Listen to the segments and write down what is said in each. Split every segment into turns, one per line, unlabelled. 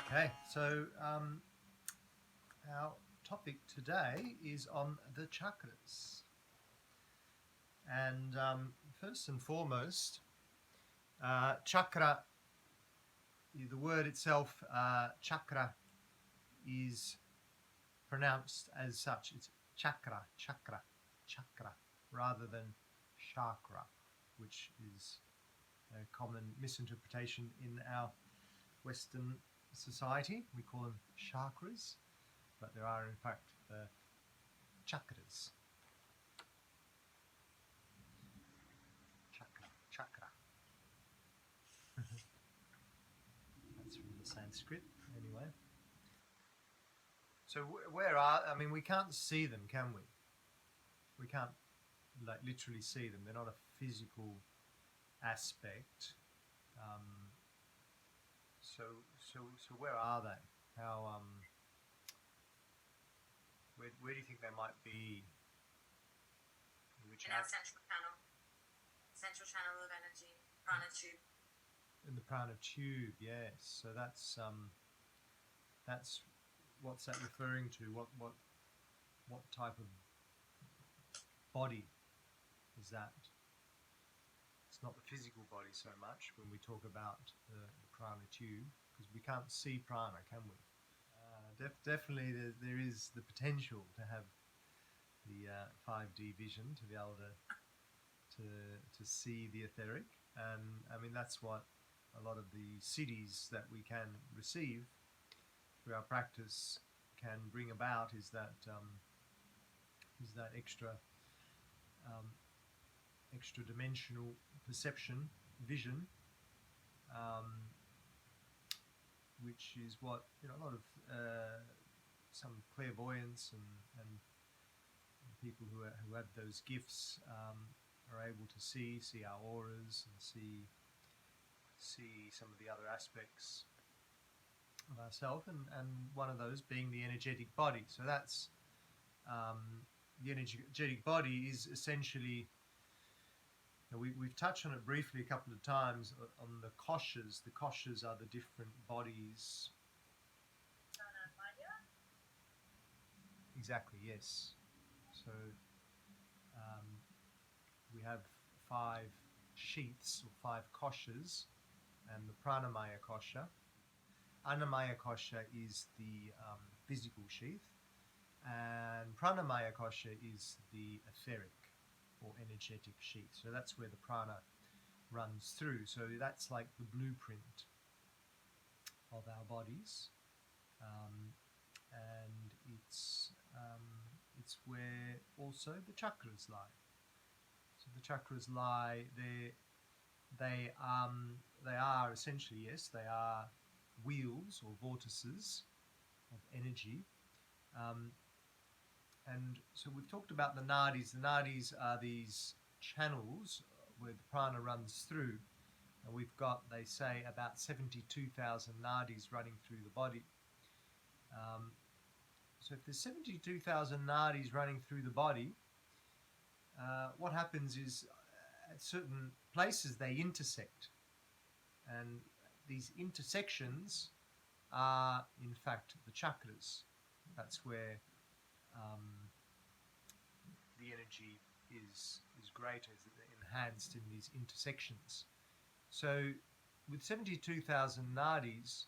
Okay, so our topic today is on the chakras. And first and foremost, chakra, the word itself, chakra, is pronounced as such. It's chakra, chakra, chakra, rather than chakra, which is a common misinterpretation in our Western society. We call them chakras, but there are in fact chakras. Chakra. That's from the Sanskrit, anyway. So I mean, we can't see them, can we? We can't like literally see them. They're not a physical aspect. Um, so where are they? How where do you think they might be?
In our central channel of energy, prana tube.
In the prana tube, yes. So that's what's that referring to? What type of body is that? It's not the physical body so much when we talk about the prana tube, because we can't see prana, can we? Definitely, there is the potential to have the 5D vision, to be able to see the etheric, and I mean that's what a lot of the cities that we can receive through our practice can bring about is that extra extra dimensional perception, vision, um, which is what a lot of some clairvoyance and people who have those gifts are able to see our auras and see some of the other aspects of ourselves, and one of those being the energetic body. So that's the energetic body is essentially. We've touched on it briefly a couple of times on the koshas. The koshas are the different bodies. Exactly, yes. So we have 5 sheaths or 5 koshas, and the pranamaya kosha. Annamaya kosha is the physical sheath, and pranamaya kosha is the etheric or energetic sheath. So that's where the prana runs through. So that's like the blueprint of our bodies, and it's where also the chakras lie. So the chakras lie there. They are essentially, yes, they are wheels or vortices of energy. And so we've talked about the nadis. The nadis are these channels where the prana runs through. And we've got, they say, about 72,000 nadis running through the body. So if there's 72,000 nadis running through the body, what happens is at certain places they intersect. And these intersections are, in fact, the chakras. That's where the energy is greater, is enhanced in these intersections. So with 72,000 nadis,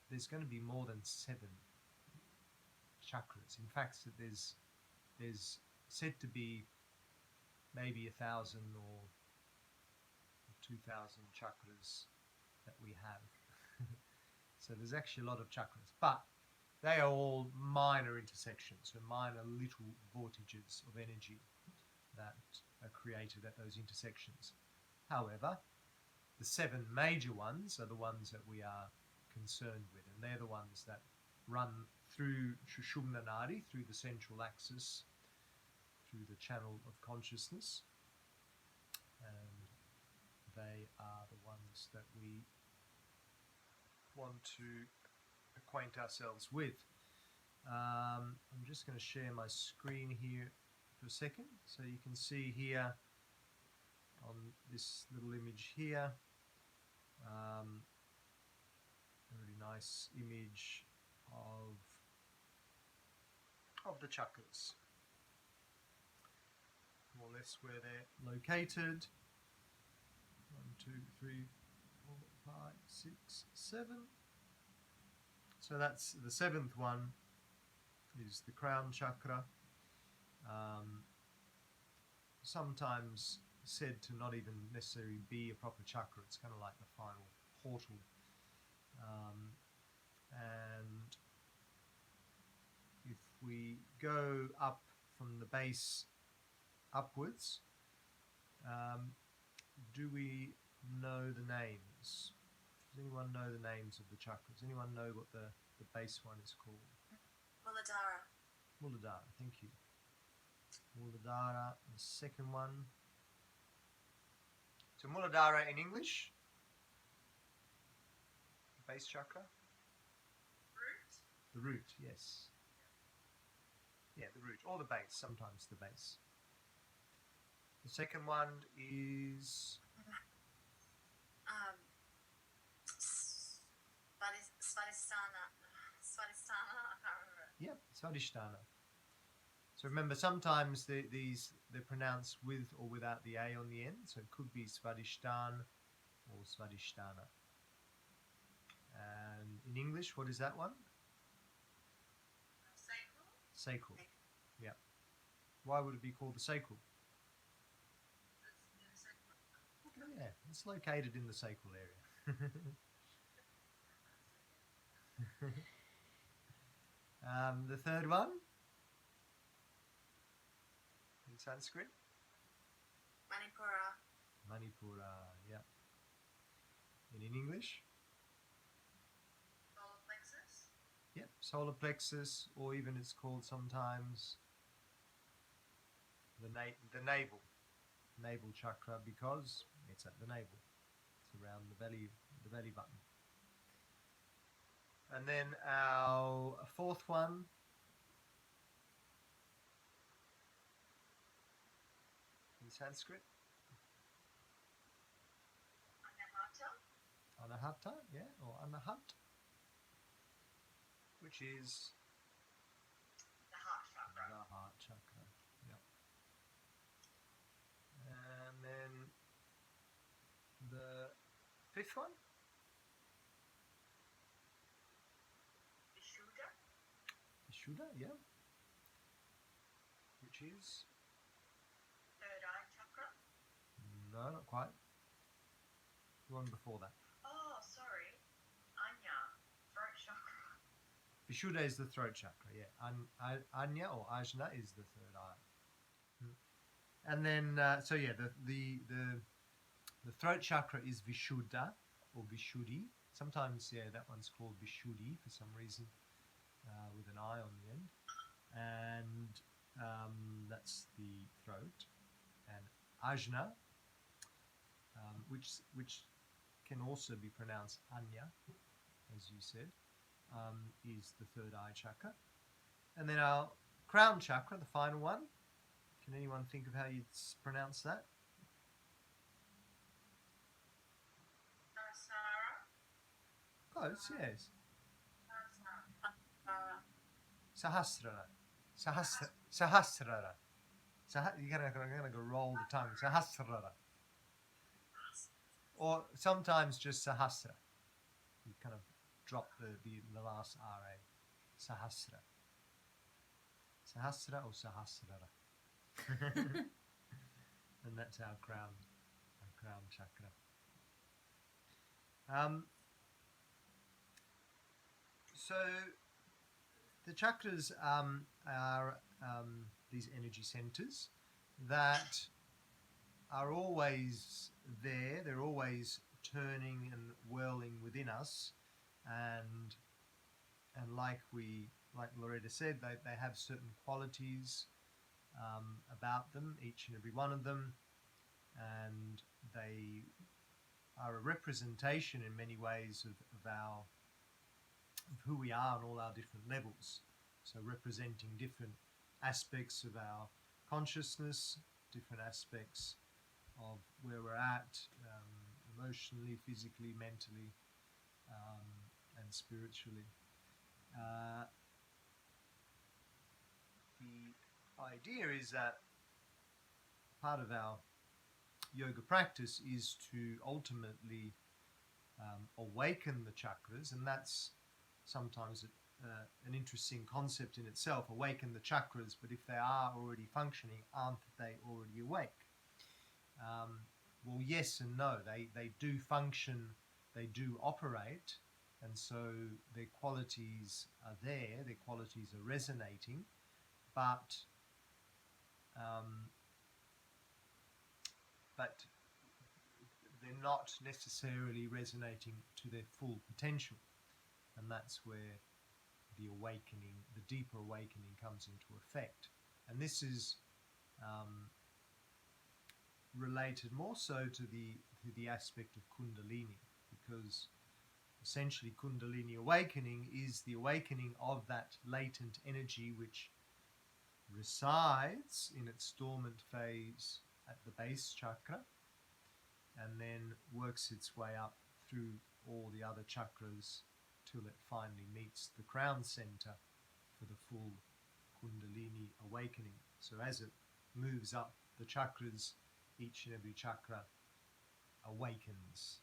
there's going to be more than 7 chakras. In fact, there's said to be maybe 1,000 or 2,000 chakras that we have. So there's actually a lot of chakras, but they are all minor intersections, so minor little vortices of energy that are created at those intersections. However, the 7 major ones are the ones that we are concerned with, and they're the ones that run through Shushumna Nadi, through the central axis, through the channel of consciousness, and they are the ones that we want to acquaint ourselves with. I'm just going to share my screen here for a second, so you can see here on this little image here, a really nice image of the chakras, more or less where they're located. 1, 2, 3, 4, 5, 6, 7. So that's the seventh one is the crown chakra. Sometimes said to not even necessarily be a proper chakra. It's kind of like the final portal. And if we go up from the base upwards, do we know the names? Does anyone know the names of the chakras? Anyone know what the base one is called?
Muladhara.
Muladhara, thank you. Muladhara, the second one. So Muladhara in English, base chakra.
Root.
The root, yes. Yeah, the root, or the base, sometimes the base. The second one is
Svadhisthana, I can't remember it.
yeah, Svadhisthana. So remember, sometimes they're pronounced with or without the A on the end, so it could be Svadhisthana or Svadhisthana. And in English, what is that one?
Sacral.
Sacral. Yeah. Why would it be called the sacral? Yeah, it's located in the sacral area. The third one in Sanskrit?
Manipura.
Manipura, yeah. And in English?
Solar plexus.
Yep, solar plexus, or even it's called sometimes the navel chakra, because it's at the navel. It's around the belly button. And then our fourth one in Sanskrit, Anahata, yeah, or Anahat, which is
The heart chakra.
the heart chakra. Yeah. And then the fifth one, Vishuddha, yeah, which is
Third eye chakra.
no, not quite. The one before that.
Oh, sorry. Anya. Throat chakra.
Vishuddha is the throat chakra, yeah. Anya or Ajna is the third eye. And then, so yeah, the throat chakra is Vishuddha or Vishuddhi. Sometimes, yeah, that one's called Vishuddhi for some reason, with an I on the end. And that's the throat. And Ajna, which can also be pronounced Anya, as you said, is the third eye chakra. And then our crown chakra, the final one. Can anyone think of how you'd pronounce that? Close, yes. Sahasrara. Sahasrara. You're gonna go roll the tongue. Sahasrara. Or sometimes just Sahasra. You kind of drop the last RA. Sahasra. Sahasra or Sahasrara. And that's our crown chakra. So the chakras are these energy centers that are always there. They're always turning and whirling within us, and like Loretta said, they have certain qualities about them, each and every one of them, and they are a representation in many ways of who we are on all our different levels. So representing different aspects of our consciousness, different aspects of where we're at, emotionally, physically, mentally, and and spiritually. The idea is that part of our yoga practice is to ultimately awaken the chakras, and that's sometimes an interesting concept in itself. Awaken the chakras, but if they are already functioning, aren't they already awake? Well, yes and no. They do function, they do operate, and so their qualities are there, their qualities are resonating, but but they're not necessarily resonating to their full potential, and that's where the awakening, the deeper awakening, comes into effect. And this is related more so to the aspect of Kundalini, because essentially Kundalini awakening is the awakening of that latent energy which resides in its dormant phase at the base chakra and then works its way up through all the other chakras till it finally meets the crown center for the full Kundalini awakening. So as it moves up the chakras, each and every chakra awakens,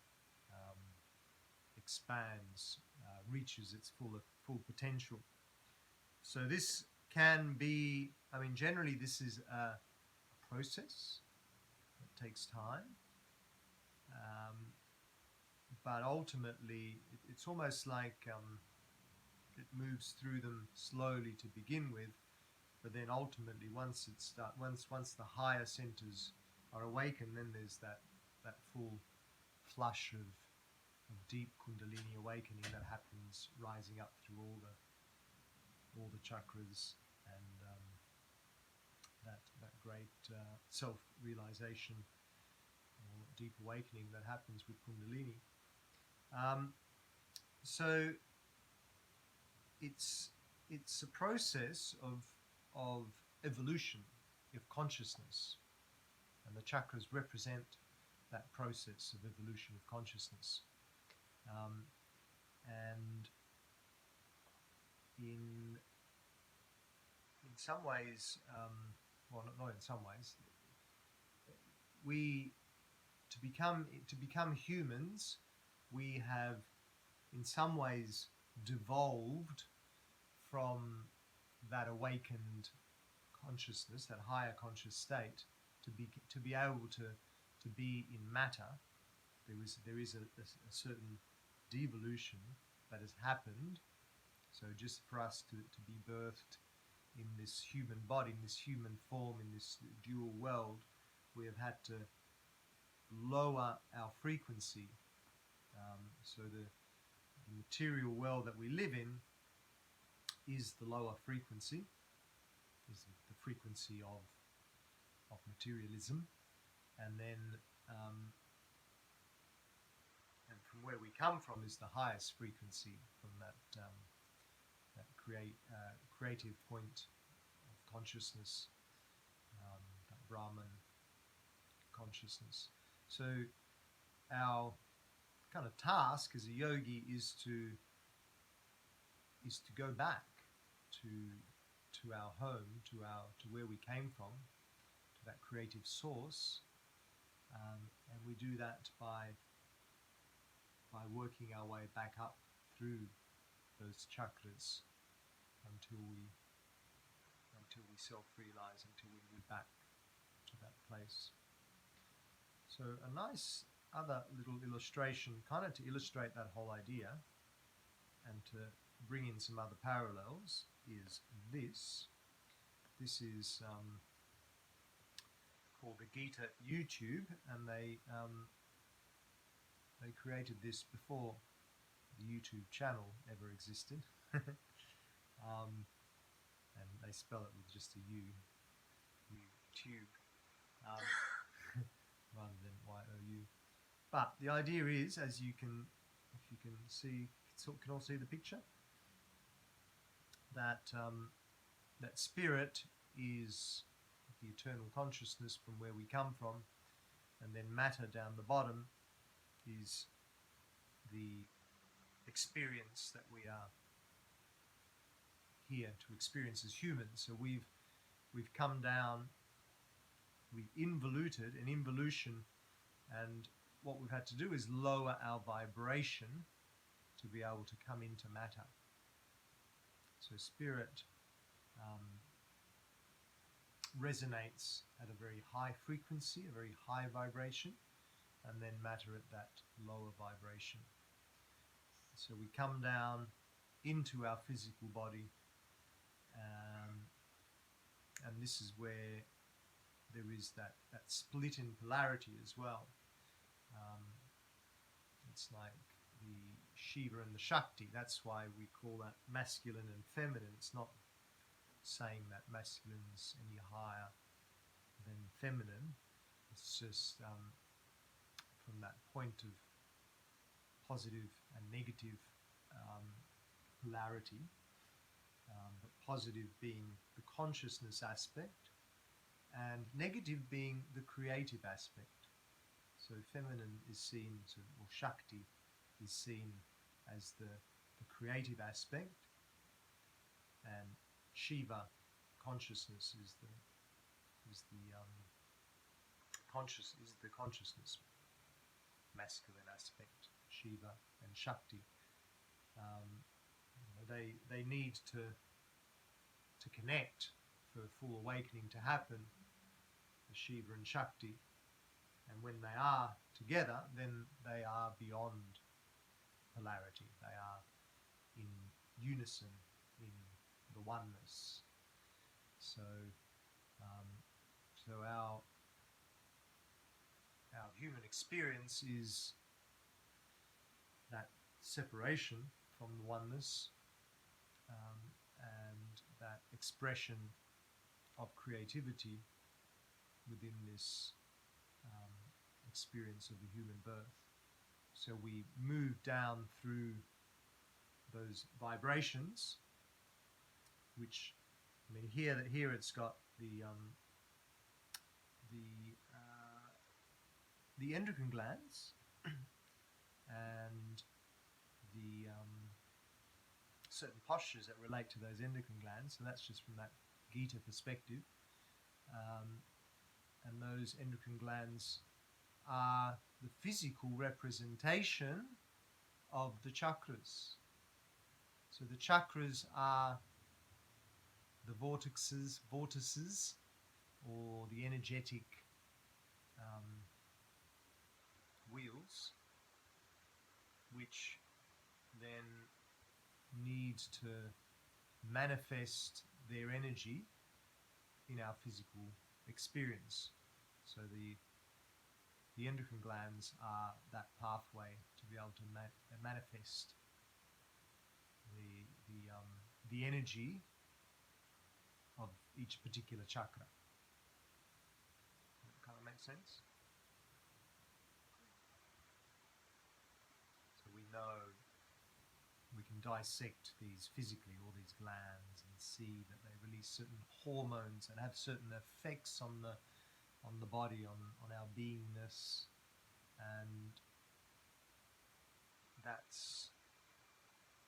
expands, reaches its full potential. So this can be, generally this is a process that takes time, but ultimately it's almost like it moves through them slowly to begin with, but then ultimately once the higher centers are awakened, then there's that full flush of deep Kundalini awakening that happens, rising up through all the chakras, and that great self-realization or deep awakening that happens with Kundalini. So it's a process of evolution of consciousness, and the chakras represent that process of evolution of consciousness. And in some ways, well, not in some ways, to become humans, we have in some ways devolved from that awakened consciousness, that higher conscious state, to be able to be in matter. There is a certain devolution that has happened. So just for us to be birthed in this human body, in this human form, in this dual world, we have had to lower our frequency. So the material world that we live in is the lower frequency, is the frequency of materialism, and then and from where we come from is the highest frequency, from that creative point of consciousness, that Brahman consciousness. So our kind of task as a yogi is to go back to our home, to where we came from, to that creative source, and we do that by working our way back up through those chakras until we self-realize, until we move back to that place. So a nice other little illustration, kind of to illustrate that whole idea and to bring in some other parallels, is this. This is called the Gita YouTube, and they created this before the YouTube channel ever existed. And they spell it with just a U, YouTube, rather than Y-O-U. But the idea is, as you can, if you can see, can all see the picture, that that spirit is the eternal consciousness from where we come from, and then matter down the bottom is the experience that we are here to experience as humans. So we've come down, we've involuted an involution, and what we've had to do is lower our vibration to be able to come into matter. So spirit resonates at a very high frequency, a very high vibration, and then matter at that lower vibration. So we come down into our physical body, and this is where there is that split in polarity as well. It's like the Shiva and the Shakti. That's why we call that masculine and feminine. It's not saying that masculine's any higher than feminine. It's just from that point of positive and negative polarity, but positive being the consciousness aspect and negative being the creative aspect. So feminine is seen, or Shakti is seen as the creative aspect, and Shiva, consciousness, is the consciousness masculine aspect. Shiva and Shakti, they need to connect for full awakening to happen. The Shiva and Shakti, and when they are together, then they are beyond polarity. They are in unison, in the oneness. So our human experience is that separation from the oneness, and that expression of creativity within this experience of the human birth. So we move down through those vibrations, which, I mean, here it's got the endocrine glands and the certain postures that relate to those endocrine glands. So that's just from that Gita perspective. And those endocrine glands are the physical representation of the chakras. So the chakras are the vortices, or the energetic wheels, which then need to manifest their energy in our physical experience. So the endocrine glands are that pathway to be able to manifest the energy of each particular chakra. That kind of makes sense? So we know we can dissect these physically, all these glands, and see that they release certain hormones and have certain effects on the body, on our beingness, and that's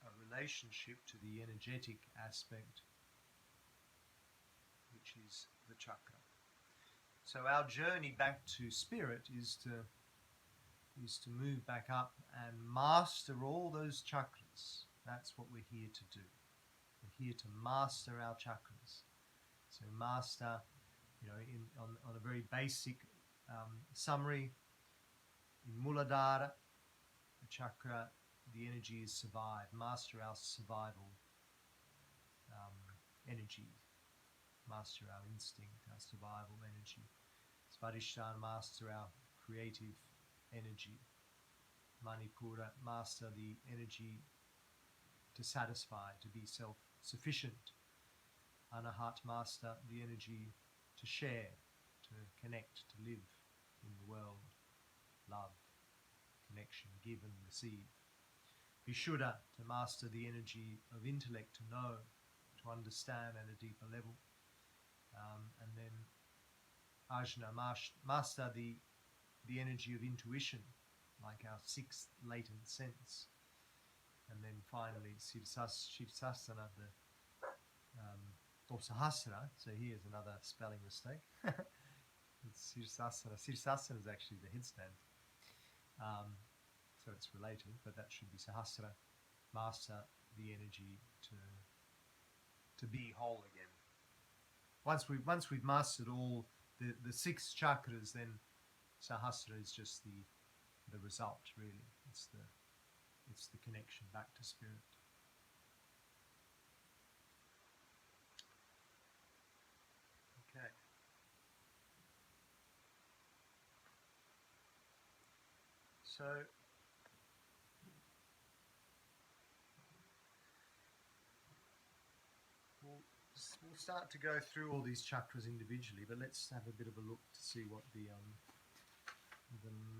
a relationship to the energetic aspect, which is the chakra. So our journey back to spirit is to move back up and master all those chakras. That's what we're here to do. We're here to master our chakras. So master, on a very basic summary, in Muladhara, the chakra, the energy is survive. Master our survival energy. Master our instinct, our survival energy. Svadhisthana, master our creative energy. Manipura, master the energy to satisfy, to be self-sufficient. Anahat, master the energy to share, to connect, to live in the world. Love, connection, give and receive. Vishuddha, to master the energy of intellect, to know, to understand at a deeper level. And then Ajna, master the energy of intuition, like our sixth latent sense. and then finally Sirsasana, or Sahasrara. So here's another spelling mistake. It's Sirsasana. Sirsasana is actually the headstand. So it's related, but that should be Sahasrara. Master the energy to be whole again. Once we've mastered all the 6 chakras, then Sahasrara is just the result, really. It's the connection back to spirit. Okay. So we'll start to go through all these chakras individually, but let's have a bit of a look to see what the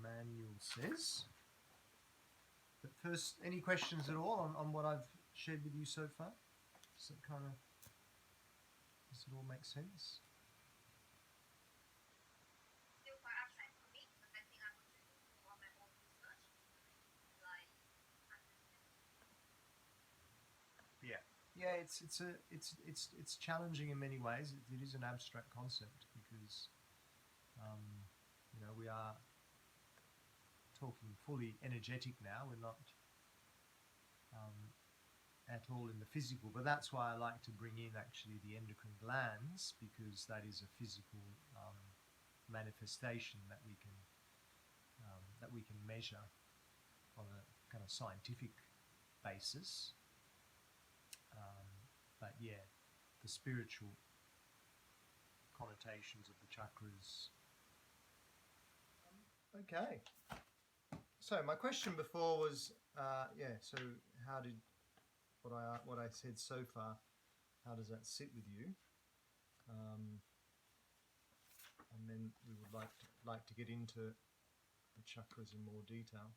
manual says. But first, any questions at all on what I've shared with you so far? Does it all make sense?
Still quite abstract for me, but I think I would do more of my own research, like
Yeah, it's challenging in many ways. It is an abstract concept because we are talking fully energetic now. We're not at all in the physical, but that's why I like to bring in actually the endocrine glands, because that is a physical manifestation that we can measure on a kind of scientific basis. But yeah, the spiritual connotations of the chakras. Okay. So my question before was, so how did what I said so far, how does that sit with you? And then we would like to get into the chakras in more detail.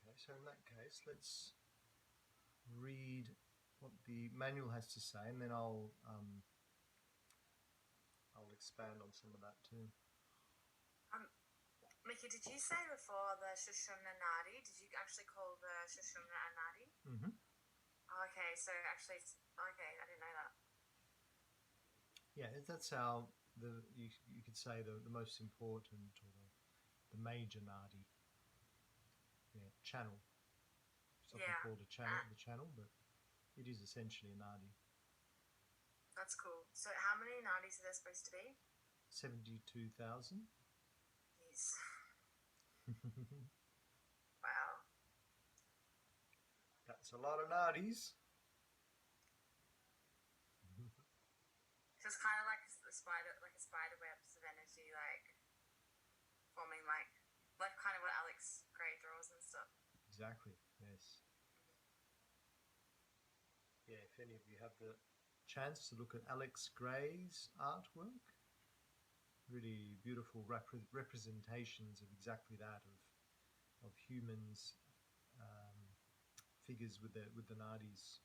Okay, so in that case, let's read what the manual has to say, and then I'll expand on some of that too.
Mickey, did you say before the Shushumna Nadi? Did you actually call the Shushumna a Nadi?
Mm-hmm.
Oh, okay, so actually, okay, I didn't know that.
Yeah, that's how you could say the most important, or the major nadi. Yeah, channel. It's often called a channel, the channel, but it is essentially a nadi.
That's cool. So how many nadis are there supposed to be?
72,000.
Yes. Wow.
That's a lot of nadis.
So it's kind of like a spider webs of energy, like forming like kind of what Alex Gray draws and stuff.
Exactly. Yes. Yeah. If any of you have the chance to look at Alex Gray's artwork, really beautiful representations of exactly that, of humans, figures with the nadis,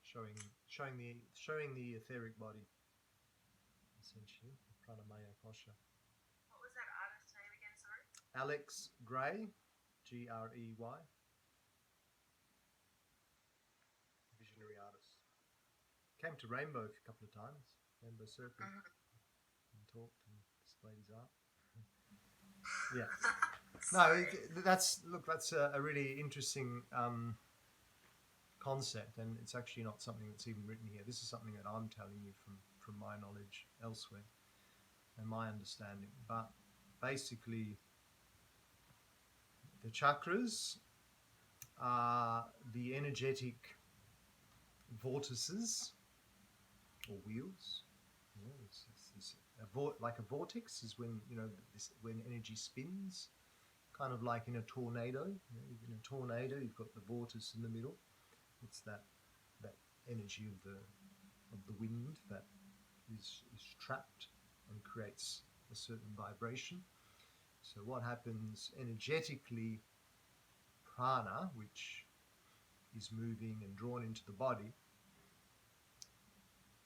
showing the etheric body, essentially, pranamaya kosha.
What was that artist's name again? Sorry.
Alex Gray, Grey, visionary artist. Came to Rainbow a couple of times, Rainbow Circle, and talked and displayed his art. Yeah. No, that's a really interesting concept, and it's actually not something that's even written here. This is something that I'm telling you from my knowledge elsewhere and my understanding. But basically, the chakras are the energetic vortices or wheels. Like a vortex is when when energy spins, kind of like in a tornado. In a tornado, you've got the vortice in the middle. It's that energy of the wind that is trapped and creates a certain vibration. So what happens energetically prana, which is moving and drawn into the body,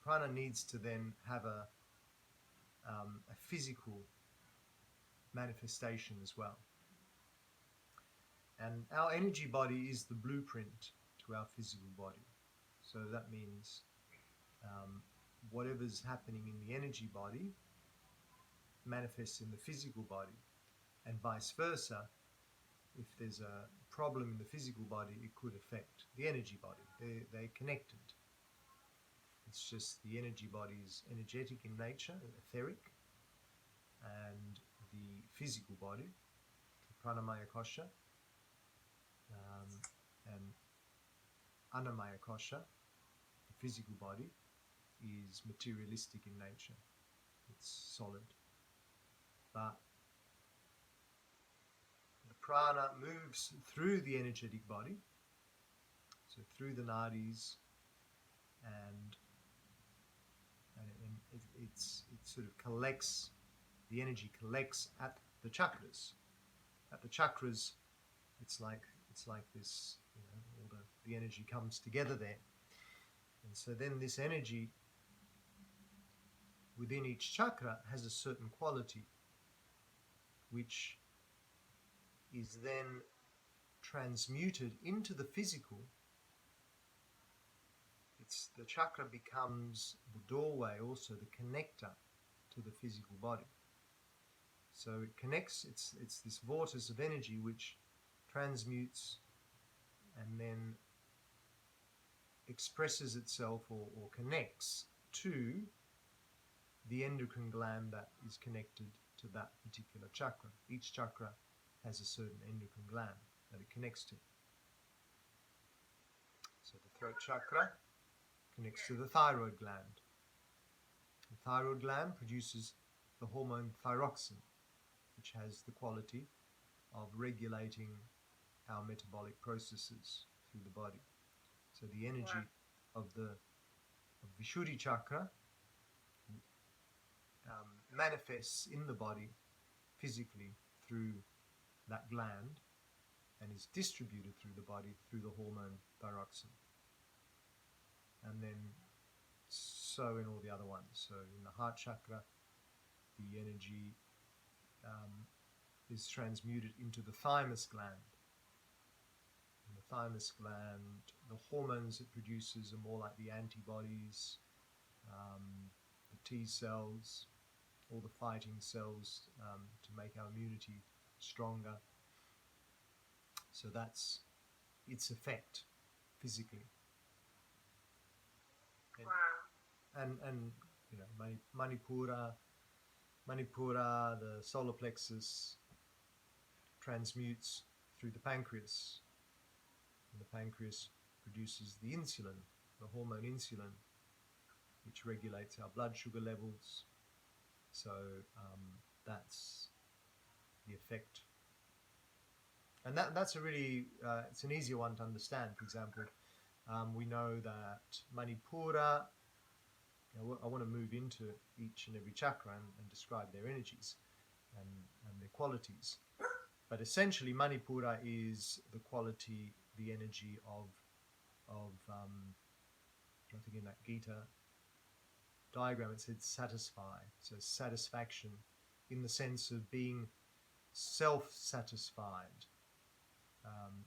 prana needs to then have a physical manifestation as well. And our energy body is the blueprint to our physical body. So that means whatever's happening in the energy body manifests in the physical body, and vice versa. If there's a problem in the physical body, it could affect the energy body. They're connected. It's just the energy body is energetic in nature, etheric, and the physical body, the pranamaya kosha, and annamaya kosha, the physical body, is materialistic in nature. It's solid. But the prana moves through the energetic body, so through the nadis, and it sort of collects, the energy collects at the chakras. At the chakras, it's like this, all the energy comes together there. And so then this energy within each chakra has a certain quality, which is then transmuted into the physical. The chakra becomes the doorway, also the connector to the physical body. So it connects, it's this vortex of energy which transmutes and then expresses itself or connects to the endocrine gland that is connected to that particular chakra. Each chakra has a certain endocrine gland that it connects to. So the throat chakra connects to the thyroid gland. The thyroid gland produces the hormone thyroxine, which has the quality of regulating our metabolic processes through the body. So the energy of the Vishuddhi chakra manifests in the body physically through that gland and is distributed through the body through the hormone thyroxine. And then so in all the other ones. So in the heart chakra, the energy is transmuted into the thymus gland. In the thymus gland, the hormones it produces are more like the antibodies, the T cells, all the fighting cells to make our immunity stronger. So that's its effect physically. And Manipura, the solar plexus, transmutes through the pancreas. And the pancreas produces the insulin, the hormone insulin, which regulates our blood sugar levels. So that's the effect. And that's a really, it's an easier one to understand. For example, we know that Manipura, I want to move into each and every chakra and describe their energies and their qualities. But essentially, Manipura is the quality, the energy of I think in that Gita diagram it said satisfy, so satisfaction in the sense of being self-satisfied.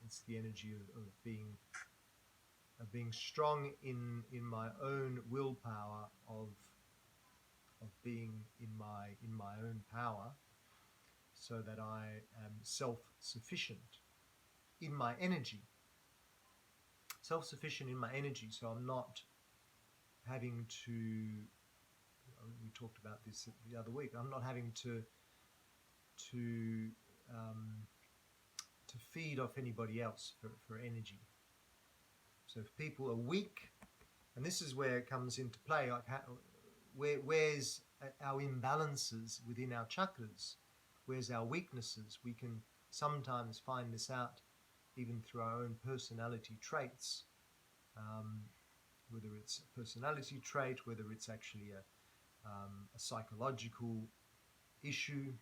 It's the energy of being strong in my own willpower, of being in my own power, so that I am self-sufficient in my energy. Self-sufficient in my energy, so I'm not having to, we talked about this the other week, I'm not having to feed off anybody else for energy. So if people are weak, and this is where it comes into play, like where's our imbalances within our chakras, where's our weaknesses. We can sometimes find this out even through our own personality traits, whether it's a personality trait, whether it's actually a psychological issue,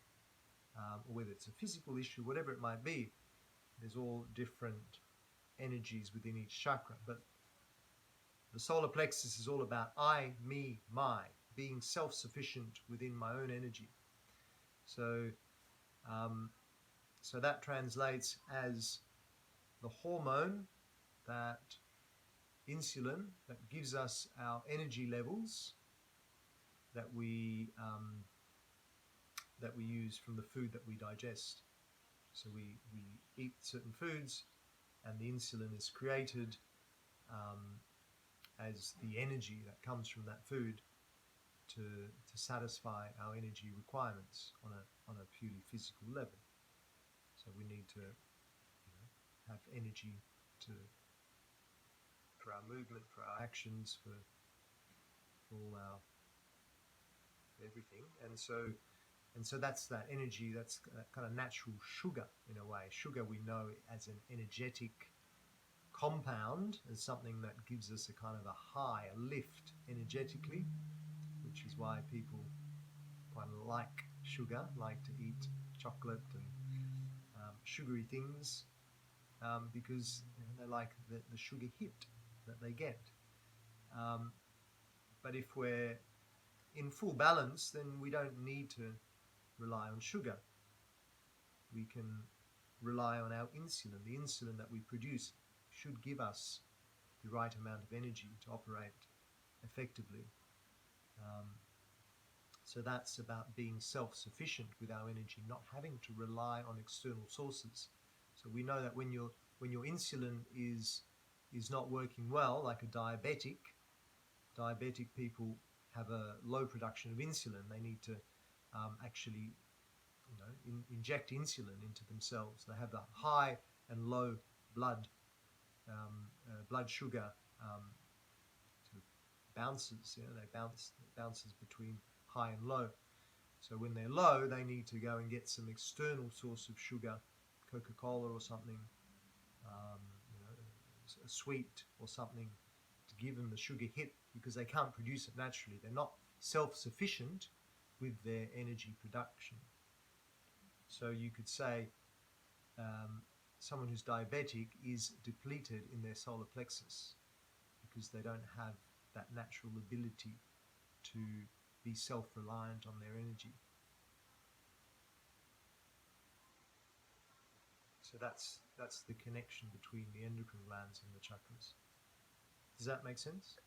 or whether it's a physical issue, whatever it might be. There's all different energies within each chakra, but the solar plexus is all about I, me, my, being self-sufficient within my own energy. So, so that translates as the hormone, that insulin that gives us our energy levels that we use from the food that we digest. So we eat certain foods, and the insulin is created as the energy that comes from that food to satisfy our energy requirements on a purely physical level. So we need to have energy for our movement, for our actions, for all our everything. And so that's that energy, that's kind of natural sugar in a way. Sugar we know as an energetic compound, as something that gives us a kind of a high, a lift energetically, which is why people quite like sugar, like to eat chocolate and sugary things, because they like the sugar hit that they get. But if we're in full balance, then we don't need to rely on sugar. We can rely on our insulin. The insulin that we produce should give us the right amount of energy to operate effectively. So that's about being self-sufficient with our energy, not having to rely on external sources. So we know that when your insulin is not working well, like a diabetic people have a low production of insulin. They need to actually inject insulin into themselves. They have the high and low blood sugar sort of bounces. It bounces between high and low. So when they're low, they need to go and get some external source of sugar, Coca-Cola or something, a sweet or something, to give them the sugar hit, because they can't produce it naturally. They're not self-sufficient with their energy production. So you could say someone who's diabetic is depleted in their solar plexus because they don't have that natural ability to be self-reliant on their energy. So that's the connection between the endocrine glands and the chakras. Does that make sense?